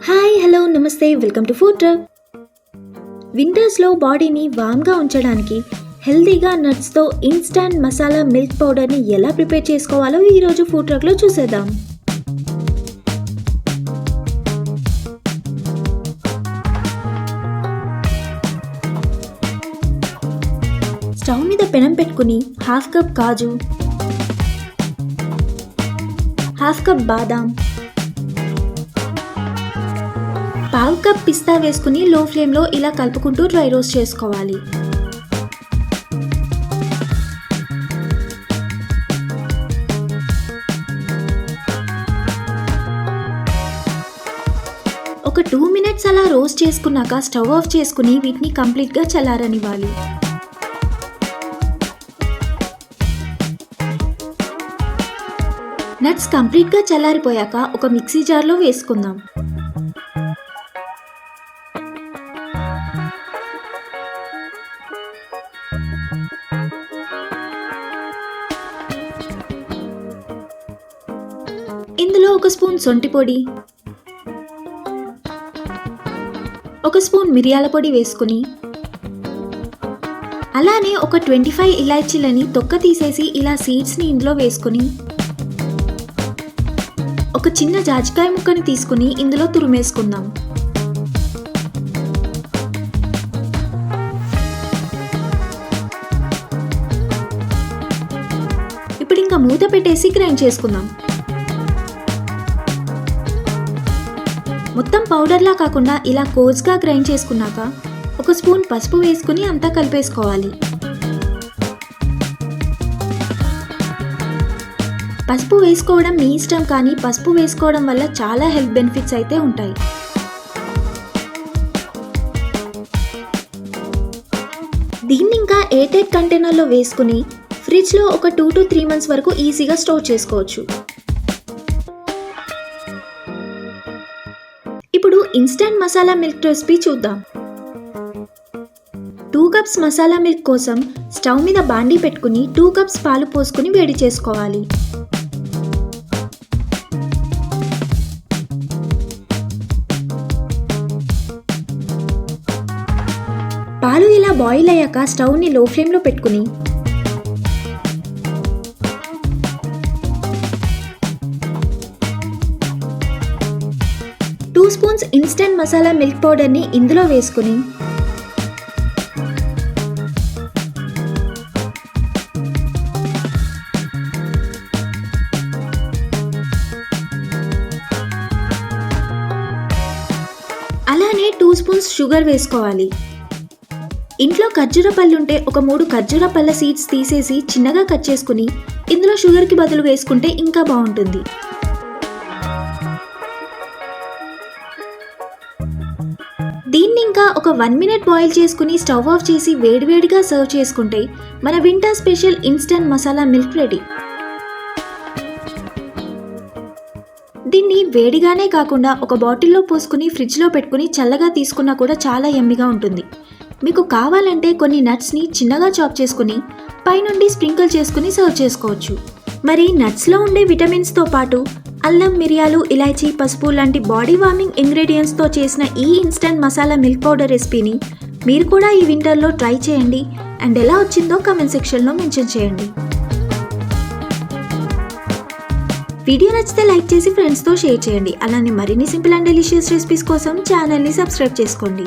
Hi hello నమస్తే welcome to food truck. వింటర్స్లో బాడీని వామ్గా ఉంచడానికి హెల్తీగా నట్స్తో ఇన్స్టాంట్ మసాలా మిల్క్ పౌడర్ని ఎలా ప్రిపేర్ చేసుకోవాలో ఈరోజు ఫుడ్ ట్రక్లో చూసేద్దాం. స్టవ్ మీద పెనం పెట్టుకుని హాఫ్ కప్ కాజు, హాఫ్ కప్ బాదాం, పావు కప్ పిస్తా వేసుకుని లో ఫ్లేమ్లో ఇలా కలుపుకుంటూ డ్రై రోస్ట్ చేసుకోవాలి. ఒక 2 minutes అలా రోస్ట్ చేసుకున్నాక స్టవ్ ఆఫ్ చేసుకుని వీటిని కంప్లీట్గా చల్లారనివ్వాలి. నట్స్ కంప్లీట్గా చల్లారిపోయాక ఒక మిక్సీ జార్లో వేసుకుందాం. ఇందులో ఒక స్పూన్ సొంటి పొడి, ఒక స్పూన్ మిరియాల పొడి వేసుకుని అలానే ఒక 25 ఇలాచీలని తొక్క తీసేసి ఇలా సీడ్స్ని ఇందులో వేసుకుని ఒక చిన్న జాజికాయ ముక్కని తీసుకుని ఇందులో తురిమేసుకుందాం. ఇప్పుడు ఇంకా మూత పెట్టేసి గ్రైండ్ చేసుకుందాం. మొత్తం పౌడర్లా కాకుండా ఇలా కోర్స్గా గ్రైండ్ చేసుకున్నాక ఒక స్పూన్ పసుపు వేసుకుని అంతా కలిపేసుకోవాలి. పసుపు వేసుకోవడం మీ ఇష్టం, కానీ పసుపు వేసుకోవడం వల్ల చాలా హెల్త్ బెనిఫిట్స్ అయితే ఉంటాయి. దీన్ని ఇంకా ఎయిర్టైట్ కంటైనర్లో వేసుకుని ఫ్రిడ్జ్లో ఒక 2 to 3 months వరకు ఈజీగా స్టోర్ చేసుకోవచ్చు. ఇప్పుడు ఇన్స్టంట్ మసాలా మిల్క్ రెసిపీ చూద్దాం. 2 cups మసాలా మిల్క్ కోసం స్టవ్ మీద బాండీ పెట్టుకుని 2 cups పాలు పోసుకుని వేడి చేసుకోవాలి. పాలు ఇలా బాయిల్ అయ్యాక స్టవ్ని లో ఫ్లేమ్లో పెట్టుకుని 2 spoons ఇన్స్టంట్ మసాలా మిల్క్ పౌడర్ని ఇందులో వేసుకుని అలానే 2 spoons షుగర్ వేసుకోవాలి. ఇంట్లో ఖర్జూర పళ్ళు ఉంటే ఒక 3 ఖర్జూర పళ్ళ సీడ్స్ తీసేసి చిన్నగా కట్ చేసుకుని ఇందులో షుగర్కి బదులు వేసుకుంటే ఇంకా బాగుంటుంది. దీన్ని ఇంకా ఒక 1 minute బాయిల్ చేసుకుని స్టవ్ ఆఫ్ చేసి వేడివేడిగా సర్వ్ చేసుకుంటే మన winter special instant masala milk ready. దీన్ని వేడిగానే కాకుండా ఒక బాటిల్లో పోసుకుని ఫ్రిడ్జ్లో పెట్టుకుని చల్లగా తీసుకున్నా కూడా చాలా యమ్మీగా ఉంటుంది. మీకు కావాలంటే కొన్ని నట్స్ని చిన్నగా చాప్ చేసుకుని పైనుండి స్ప్రింకిల్ చేసుకుని సర్వ్ చేసుకోవచ్చు. మరి నట్స్లో ఉండే విటమిన్స్తో పాటు అల్లం, మిరియాలు, ఇలాచీ, పసుపు లాంటి బాడీ వార్మింగ్ ఇంగ్రీడియంట్స్తో చేసిన ఈ ఇన్స్టంట్ మసాలా మిల్క్ పౌడర్ రెసిపీని మీరు కూడా ఈ వింటర్లో ట్రై చేయండి. అండ్ ఎలా వచ్చిందో కామెంట్ సెక్షన్లో మెన్షన్ చేయండి. వీడియో నచ్చితే లైక్ చేసి ఫ్రెండ్స్తో షేర్ చేయండి. అలానే మరిన్ని సింపుల్ అండ్ డెలిషియస్ రెసిపీస్ కోసం ఛానల్ని సబ్స్క్రైబ్ చేసుకోండి.